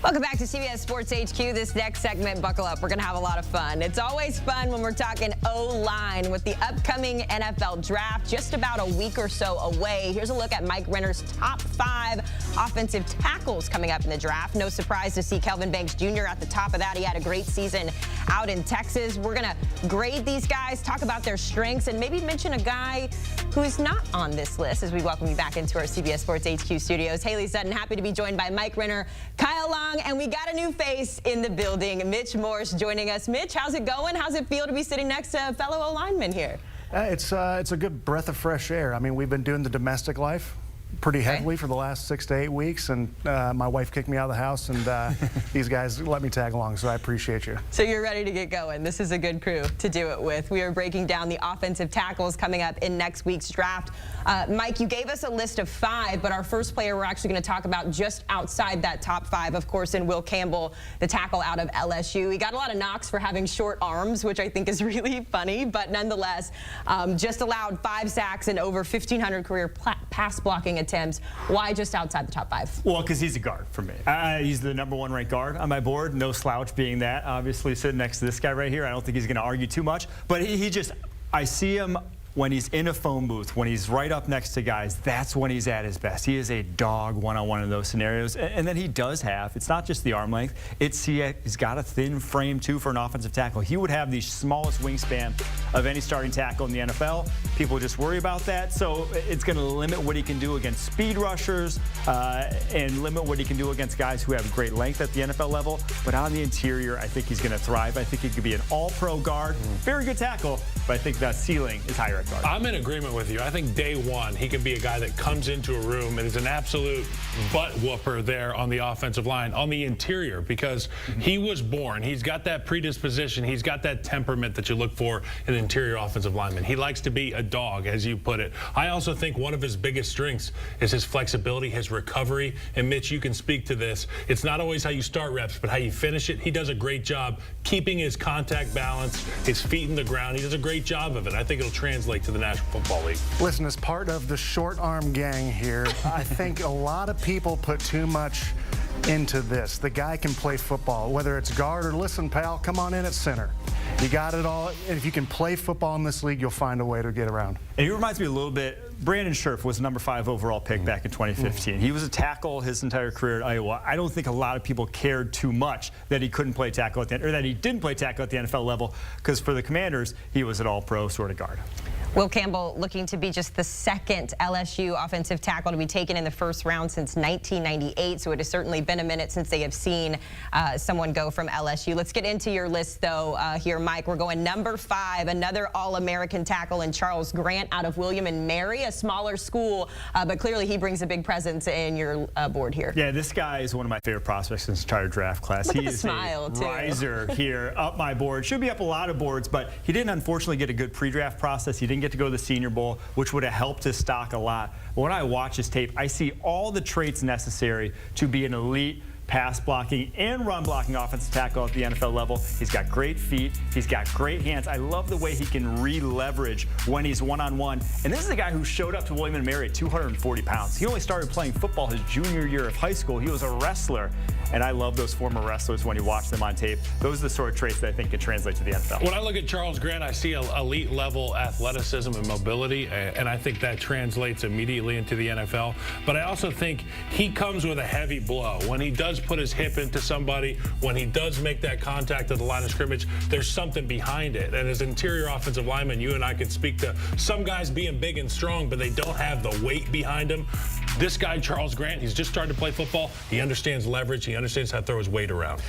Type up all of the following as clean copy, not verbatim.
Welcome back to CBS Sports HQ. This next segment, buckle up. We're going to have a lot of fun. It's always fun when we're talking O-line with the upcoming NFL draft, just about a week or so away. Here's a look at Mike Renner's top 5 offensive tackles coming up in the draft. No surprise to see Kelvin Banks Jr. at the top of that. He had a great season out in Texas. We're going to grade these guys, talk about their strengths, and maybe mention a guy who is not on this list as we welcome you back into our CBS Sports HQ studios. Haley Sutton, happy to be joined by Mike Renner, Kyle Long, and we got a new face in the building. Mitch Morse joining us. Mitch, how's it going? How's it feel to be sitting next to a fellow O-lineman here? It's a good breath of fresh air. I mean, we've been doing the domestic life pretty heavily for the last 6 to 8 weeks, and my wife kicked me out of the house, and these guys let me tag along, so I appreciate you. So you're ready to get going. This is a good crew to do it with. We are breaking down the offensive tackles coming up in next week's draft. Mike, you gave us a list of 5, but our first player we're actually going to talk about just outside that top 5, of course, in Will Campbell, the tackle out of LSU. He got a lot of knocks for having short arms, which I think is really funny, but nonetheless, just allowed 5 sacks and over 1,500 career pass blocking attempts. Why just outside the top 5? Well, because he's a guard for me. He's the #1 ranked guard on my board. No slouch being that. Obviously, sitting next to this guy right here, I don't think he's going to argue too much. But I see him when he's in a phone booth, when he's right up next to guys, that's when he's at his best. He is a dog one-on-one in those scenarios. And then he does have, it's not just the arm length, he's got a thin frame too for an offensive tackle. He would have the smallest wingspan of any starting tackle in the NFL. People just worry about that. So it's going to limit what he can do against speed rushers and limit what he can do against guys who have great length at the NFL level. But on the interior, I think he's going to thrive. I think he could be an all-pro guard. Very good tackle, but I think that ceiling is higher. I'm in agreement with you. I think day one, he can be a guy that comes into a room and is an absolute butt whooper there on the offensive line, on the interior, because he was born. He's got that predisposition. He's got that temperament that you look for in an interior offensive lineman. He likes to be a dog, as you put it. I also think one of his biggest strengths is his flexibility, his recovery. And Mitch, you can speak to this. It's not always how you start reps, but how you finish it. He does a great job keeping his contact balance, his feet in the ground. He does a great job of it. I think it'll translate to the National Football League. Listen, as part of the short arm gang here, I think a lot of people put too much into this. The guy can play football, whether it's guard or, listen, pal, come on in at center. You got it all. And if you can play football in this league, you'll find a way to get around. And he reminds me a little bit, Brandon Scherf was #5 overall pick back in 2015. He was a tackle his entire career at Iowa. I don't think a lot of people cared too much that he couldn't play tackle at the end, or that he didn't play tackle at the NFL level, because for the Commanders, he was an all-pro sort of guard. Will Campbell looking to be just the 2nd LSU offensive tackle to be taken in the 1st round since 1998, so it has certainly been a minute since they have seen someone go from LSU. Let's get into your list, though, here, Mike. We're going #5, another All-American tackle in Charles Grant out of William and Mary, a smaller school, but clearly he brings a big presence in your board here. Yeah, this guy is one of my favorite prospects in this entire draft class. Look he at the is smile, a too. riser here up my board. Should be up a lot of boards, but he didn't unfortunately get a good pre-draft process. He didn't get to go to the Senior Bowl, which would have helped his stock a lot. But when I watch his tape, I see all the traits necessary to be an elite pass blocking and run blocking offensive tackle at the NFL level. He's got great feet. He's got great hands. I love the way he can re-leverage when he's one-on-one. And this is a guy who showed up to William & Mary at 240 pounds. He only started playing football his junior year of high school. He was a wrestler. And I love those former wrestlers when you watch them on tape. Those are the sort of traits that I think can translate to the NFL. When I look at Charles Grant, I see elite level athleticism and mobility, and I think that translates immediately into the NFL. But I also think he comes with a heavy blow. When he does put his hip into somebody, when he does make that contact at the line of scrimmage, there's something behind it. And as interior offensive lineman, you and I can speak to some guys being big and strong, but they don't have the weight behind them. This guy, Charles Grant, he's just started to play football. He understands leverage. He understands how to throw his weight around.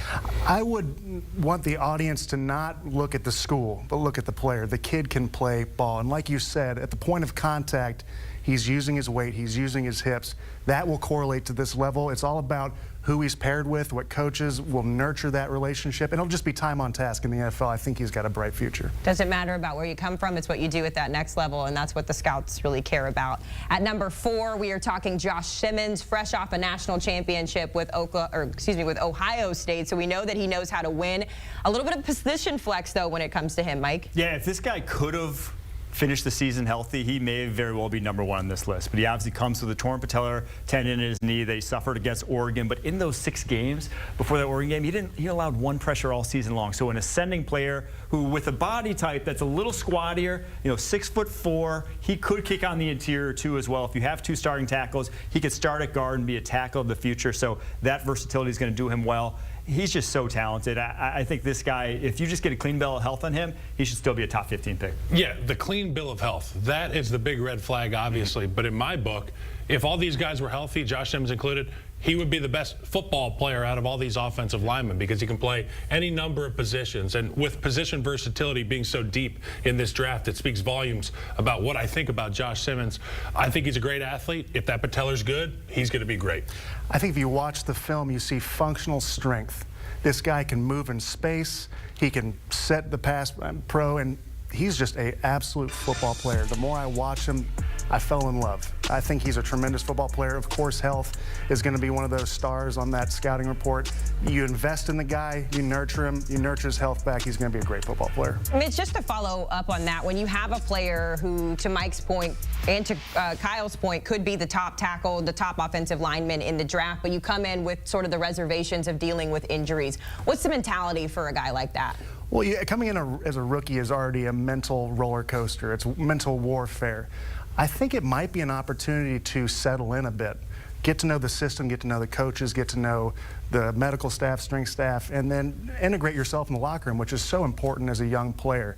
I would want the audience to not look at the school, but look at the player. The kid can play ball. And like you said, at the point of contact, he's using his weight. He's using his hips. That will correlate to this level. It's all about who he's paired with, what coaches will nurture that relationship. And it'll just be time on task in the NFL. I think he's got a bright future. Doesn't matter about where you come from. It's what you do at that next level, and that's what the scouts really care about. At #4, we are talking Josh Simmons, fresh off a national championship with Ohio State. So we know that he knows how to win. A little bit of position flex, though, when it comes to him, Mike. Yeah, if this guy could have finish the season healthy, he may very well be #1 on this list. But he obviously comes with a torn patellar tendon in his knee that he suffered against Oregon. But in those 6 games before that Oregon game, he allowed 1 pressure all season long. So an ascending player who, with a body type that's a little squattier, 6'4", he could kick on the interior too as well. If you have 2 starting tackles, he could start at guard and be a tackle of the future. So that versatility is going to do him well. He's just so talented. I think this guy, if you just get a clean bill of health on him, he should still be a top 15 pick. Yeah, the clean bill of health. That is the big red flag, obviously. But in my book, if all these guys were healthy, Josh Simmons included, he would be the best football player out of all these offensive linemen because he can play any number of positions. And with position versatility being so deep in this draft, it speaks volumes about what I think about Josh Simmons. I think he's a great athlete. If that patellar's good, he's going to be great. I think if you watch the film, you see functional strength. This guy can move in space. He can set the pass pro, and he's just an absolute football player. The more I watch him, I fell in love. I think he's a tremendous football player. Of course, health is going to be one of those stars on that scouting report. You invest in the guy, you nurture him, you nurture his health back, he's going to be a great football player. Mitch, just to follow up on that, when you have a player who, to Mike's point and to Kyle's point, could be the top tackle, the top offensive lineman in the draft, but you come in with sort of the reservations of dealing with injuries, what's the mentality for a guy like that? Well, coming in as a rookie is already a mental roller coaster. It's mental warfare. I think it might be an opportunity to settle in a bit, get to know the system, get to know the coaches, get to know the medical staff, strength staff, and then integrate yourself in the locker room, which is so important as a young player.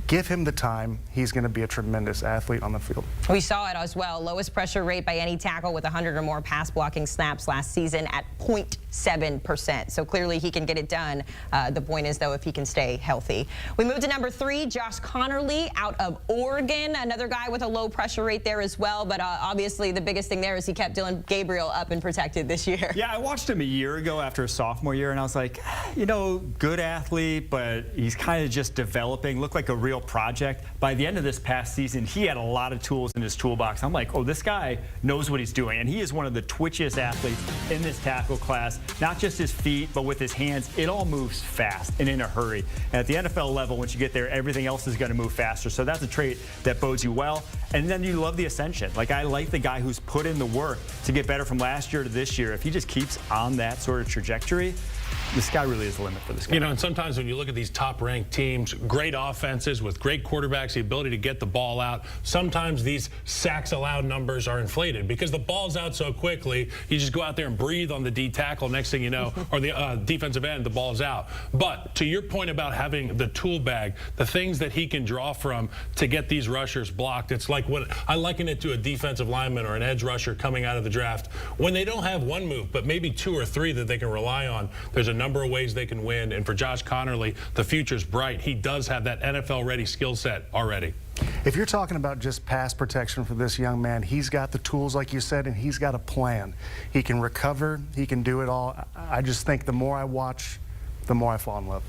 Give him the time. He's going to be a tremendous athlete on the field. We saw it as well. Lowest pressure rate by any tackle with 100 or more pass blocking snaps last season at 0.7%. So clearly he can get it done. The point is, though, if he can stay healthy. We move to number 3, Josh Conerly out of Oregon. Another guy with a low pressure rate there as well. But obviously the biggest thing there is he kept Dylan Gabriel up and protected this year. Yeah, I watched him a year ago after his sophomore year, and I was like, good athlete, but he's kind of just developing. Looked like a real project. By the end of this past season, he had a lot of tools in his toolbox. I'm like, oh, this guy knows what he's doing, and he is one of the twitchiest athletes in this tackle class. Not just his feet, but with his hands. It all moves fast and in a hurry. And at the NFL level, once you get there, everything else is going to move faster. So that's a trait that bodes you well. And then you love the ascension. Like, I like the guy who's put in the work to get better from last year to this year. If he just keeps on that sort of trajectory, the sky really is the limit for this guy. And sometimes when you look at these top-ranked teams, great offenses with great quarterbacks, the ability to get the ball out, sometimes these sacks allowed numbers are inflated because the ball's out so quickly, you just go out there and breathe on the D tackle, next thing you know, or the defensive end, the ball's out. But to your point about having the tool bag, the things that he can draw from to get these rushers blocked, it's like what I liken it to a defensive lineman or an edge rusher coming out of the draft. When they don't have one move, but maybe 2 or 3 that they can rely on, there's a number of ways they can win. And for Josh Conerly, the future's bright. He does have that NFL-ready skill set already. If you're talking about just pass protection for this young man, he's got the tools, like you said, and he's got a plan. He can recover. He can do it all. I just think the more I watch, the more I fall in love.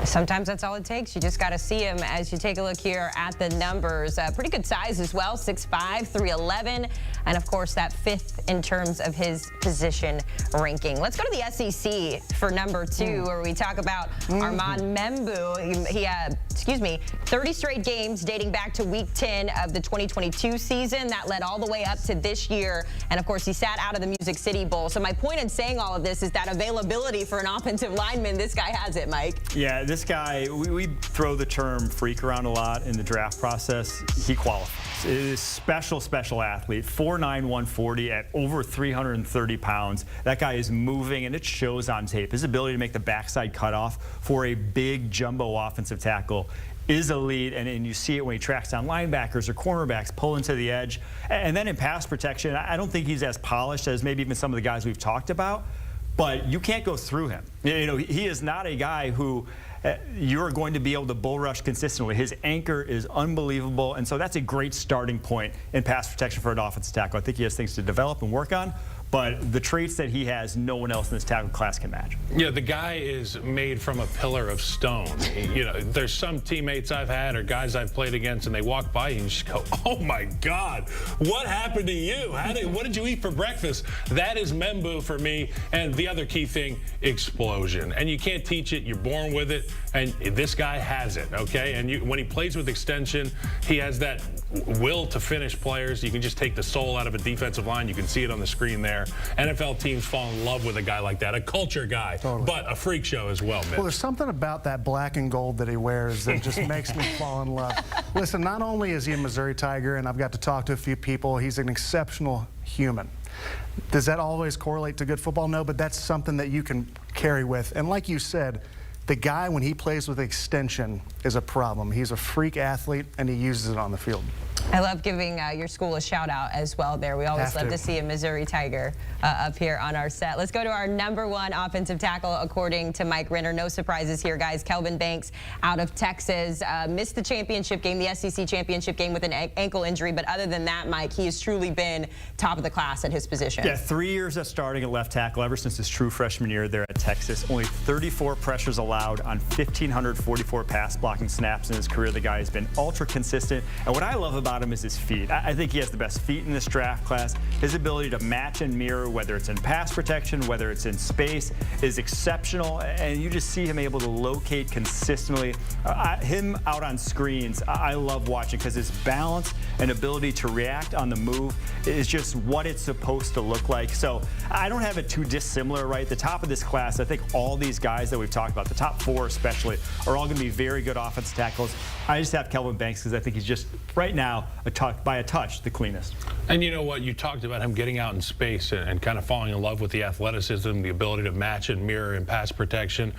Sometimes that's all it takes. You just got to see him as you take a look here at the numbers. Pretty good size as well, 6'5", 311, and of course that 5th in terms of his position ranking. Let's go to the SEC for number 2, where we talk about Armand Membou. He had, 30 straight games dating back to week 10 of the 2022 season. That led all the way up to this year, and of course he sat out of the Music City Bowl. So my point in saying all of this is that availability for an offensive lineman, this guy has it, Mike. Yeah, this guy, we throw the term freak around a lot in the draft process. He qualifies. It is special athlete, 4'9", 140 at over 330 pounds. That guy is moving, and it shows on tape. His ability to make the backside cutoff for a big jumbo offensive tackle is elite, and you see it when he tracks down linebackers or cornerbacks, pull into the edge. And then in pass protection, I don't think he's as polished as maybe even some of the guys we've talked about, but you can't go through him. He is not a guy who you're going to be able to bull rush consistently. His anchor is unbelievable, and so that's a great starting point in pass protection for an offensive tackle. I think he has things to develop and work on, but the traits that he has, no one else in this tackle class can match. Yeah, the guy is made from a pillar of stone. You know, there's some teammates I've had or guys I've played against, and they walk by you and you just go, oh my God, what happened to you? What did you eat for breakfast? That is Membou for me. And the other key thing, explosion. And you can't teach it, you're born with it, and this guy has it, okay? And when he plays with extension, he has that will to finish players. You can just take the soul out of a defensive line. You can see it on the screen there. NFL teams fall in love with a guy like that, a culture guy, but a freak show as well, Mitch. Well, there's something about that black and gold that he wears that just makes me fall in love. Listen, not only is he a Missouri Tiger, and I've got to talk to a few people, he's an exceptional human. Does that always correlate to good football? No, but that's something that you can carry with. And like you said, the guy, when he plays with extension, is a problem. He's a freak athlete, and he uses it on the field. I love giving your school a shout out as well there. We always love to see a Missouri Tiger up here on our set. Let's go to our #1 offensive tackle according to Mike Renner. No surprises here, guys. Kelvin Banks out of Texas missed the championship game, the SEC championship game with an ankle injury. But other than that, Mike, he has truly been top of the class at his position. Yeah, 3 years of starting at left tackle ever since his true freshman year there at Texas. Only 34 pressures allowed on 1,544 pass blocking snaps in his career. The guy has been ultra consistent. And what I love about him is his feet. I think he has the best feet in this draft class. His ability to match and mirror, whether it's in pass protection, whether it's in space, is exceptional. And you just see him able to locate consistently. Him out on screens, I love watching because his balance and ability to react on the move is just what it's supposed to look like. So I don't have it too dissimilar, right? The top of this class, I think all these guys that we've talked about, the top 4 especially, are all going to be very good offensive tackles. I just have Kelvin Banks because I think he's just, right now, by a touch, the cleanest. And you know what? You talked about him getting out in space and kind of falling in love with the athleticism, the ability to match and mirror in pass protection.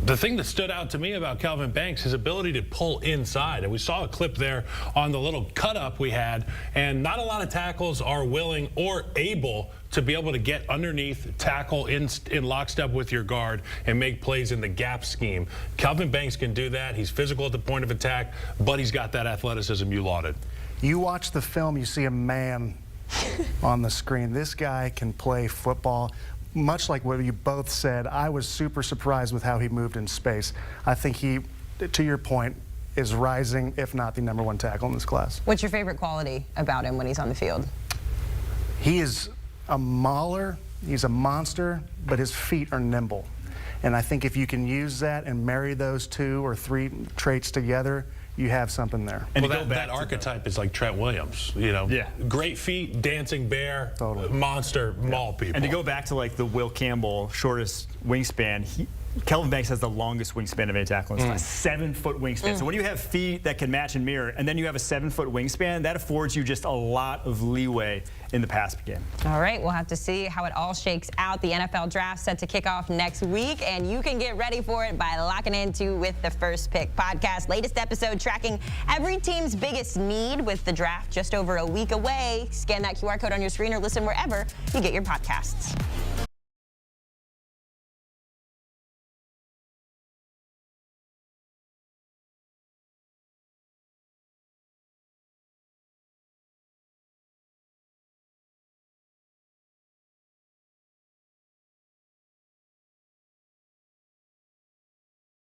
The thing that stood out to me about Kelvin Banks, his ability to pull inside. And we saw a clip there on the little cut-up we had, and not a lot of tackles are willing or able to be able to get underneath, tackle in lockstep with your guard, and make plays in the gap scheme. Kelvin Banks can do that. He's physical at the point of attack, but he's got that athleticism you lauded. You watch the film, you see a man on the screen. This guy can play football. Much like what you both said, I was super surprised with how he moved in space. I think he, to your point, is rising, if not the #1 tackle in this class. What's your favorite quality about him when he's on the field? He is a mauler, he's a monster, but his feet are nimble. And I think if you can use that and marry those 2 or 3 traits together, you have something there. And well, that archetype is like Trent Williams, you know. Yeah. Great feet, dancing bear, monster, maul people. And to go back to like the Will Campbell shortest wingspan, Kelvin Banks has the longest wingspan of any tackle in this class, 7-foot wingspan. So when you have feet that can match and mirror, and then you have a 7-foot wingspan, that affords you just a lot of leeway in the pass game. All right, we'll have to see how it all shakes out. The NFL draft set to kick off next week, and you can get ready for it by locking into With the First Pick podcast. Latest episode tracking every team's biggest need with the draft just over a week away. Scan that QR code on your screen or listen wherever you get your podcasts.